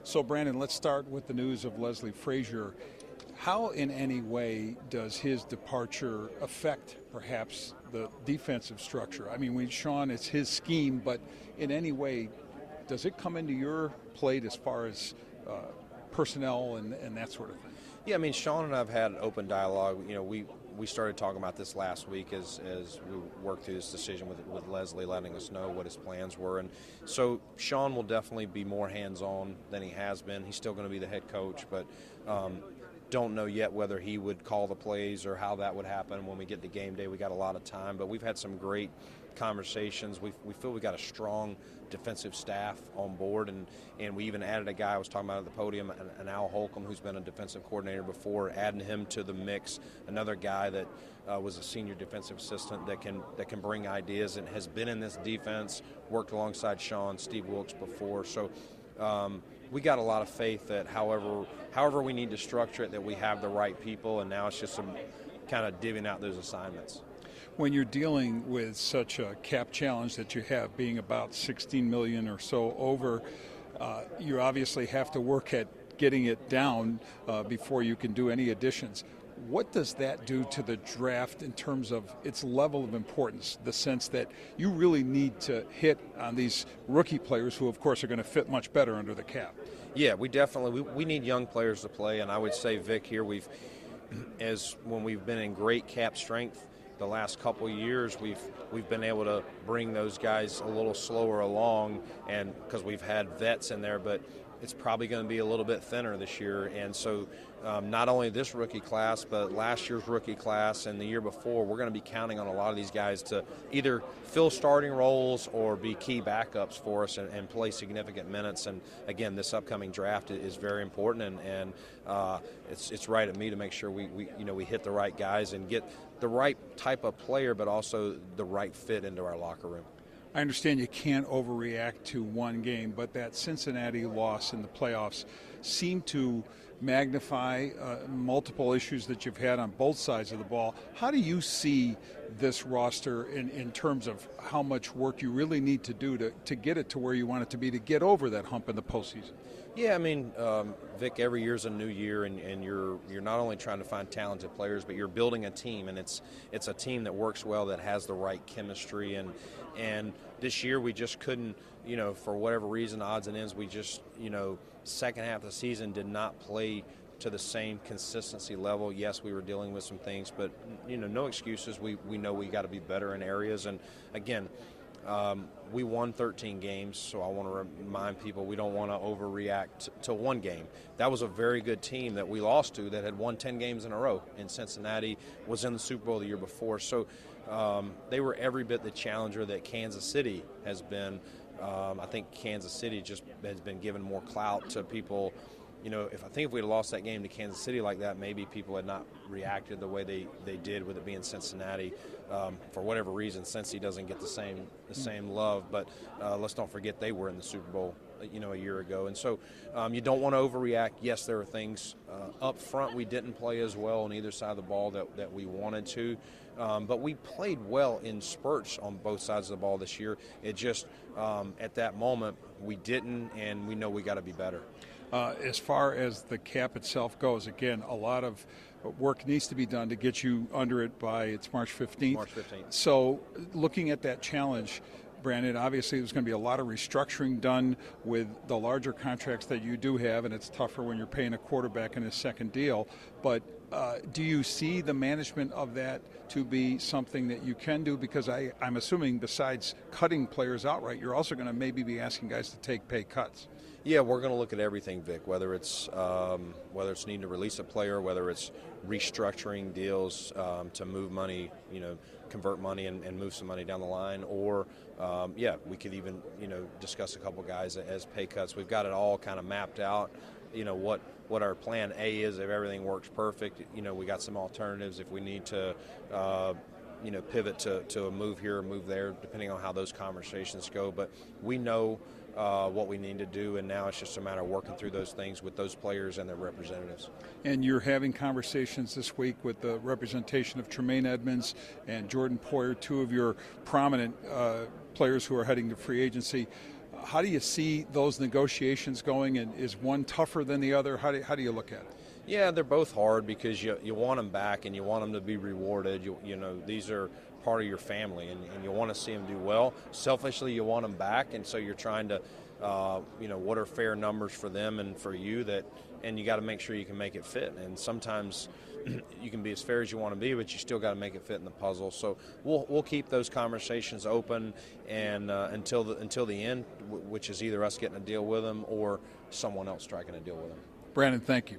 So, Brandon, let's start with the news of Leslie Frazier. How, in any way, does his departure affect, perhaps, the defensive structure? I mean, Sean, it's his scheme, but in any way, does it come into your plate as far as personnel and that sort of thing? Yeah, I mean, Sean and I have had open dialogue. You know, we started talking about this last week as we worked through this decision with Leslie letting us know what his plans were. And so Sean will definitely be more hands-on than he has been. He's still going to be the head coach, but don't know yet whether he would call the plays or how that would happen when we get to game day. We got a lot of time, but we've had some great conversations. We feel we got a strong defensive staff on board, and we even added a guy I was talking about at the podium, an Al Holcomb, who's been a defensive coordinator before, adding him to the mix. Another guy that was a senior defensive assistant that can bring ideas and has been in this defense, worked alongside Sean, Steve Wilkes before. So we got a lot of faith that however we need to structure it, that we have the right people, and now it's just some kind of divvying out those assignments. When you're dealing with such a cap challenge that you have, being about $16 million or so over, you obviously have to work at getting it down before you can do any additions. What does that do to the draft in terms of its level of importance, the sense that you really need to hit on these rookie players who, of course, are going to fit much better under the cap? Yeah, we definitely we need young players to play, and I would say, Vic, here when we've been in great cap strength the last couple of years, we've been able to bring those guys a little slower along, and because we've had vets in there, but it's probably going to be a little bit thinner this year. And so not only this rookie class, but last year's rookie class and the year before, we're going to be counting on a lot of these guys to either fill starting roles or be key backups for us and play significant minutes. And again, this upcoming draft is very important, and it's right at me to make sure we hit the right guys and get the right type of player, but also the right fit into our locker room. I understand you can't overreact to one game, but that Cincinnati loss in the playoffs seemed to magnify multiple issues that you've had on both sides of the ball. How do you see this roster in terms of how much work you really need to do to get it to where you want it to be, to get over that hump in the postseason? Yeah, I mean, Vic, every year's a new year, and you're not only trying to find talented players, but you're building a team, and it's a team that works well, that has the right chemistry, and this year we just couldn't, for whatever reason, odds and ends, we just, second half of the season did not play to the same consistency level. Yes, we were dealing with some things, but, no excuses. We know we got to be better in areas, and again, we won 13 games, so I want to remind people we don't want to overreact to one game. That was a very good team that we lost to that had won 10 games in a row, and Cincinnati was in the Super Bowl the year before. So they were every bit the challenger that Kansas City has been. I think Kansas City just has been given more clout to people. If we had lost that game to Kansas City like that, maybe people had not reacted the way they did with it being Cincinnati. For whatever reason, Cincy doesn't get the same love. But let's not forget they were in the Super Bowl, a year ago. And so you don't want to overreact. Yes, there are things up front we didn't play as well on either side of the ball that we wanted to. But we played well in spurts on both sides of the ball this year. It just, at that moment, we didn't, and we know we got to be better. As far as the cap itself goes, again, a lot of work needs to be done to get you under it by it's March 15th. March 15th. So looking at that challenge, Brandon, obviously there's going to be a lot of restructuring done with the larger contracts that you do have, and it's tougher when you're paying a quarterback in his second deal. But do you see the management of that to be something that you can do? Because I'm assuming besides cutting players outright, you're also going to maybe be asking guys to take pay cuts. Yeah, we're going to look at everything, Vic, whether it's needing to release a player, whether it's restructuring deals to move money, convert money and move some money down the line, or, we could even, discuss a couple guys as pay cuts. We've got it all kind of mapped out, what our plan A is if everything works perfect. We got some alternatives if we need to, pivot to a move here or move there, depending on how those conversations go. But we know what we need to do, and now it's just a matter of working through those things with those players and their representatives. And you're having conversations this week with the representation of Tremaine Edmonds and Jordan Poyer, two of your prominent players who are heading to free agency. How do you see those negotiations going, and is one tougher than the other? How do you look at it? Yeah, they're both hard because you want them back and you want them to be rewarded. You know, these are part of your family, and you want to see them do well. Selfishly, you want them back, and so you're trying to, you know, what are fair numbers for them and for you, and you got to make sure you can make it fit. And sometimes you can be as fair as you want to be, but you still got to make it fit in the puzzle. So we'll keep those conversations open and until the end, which is either us getting a deal with them or someone else striking a deal with them. Brandon, thank you.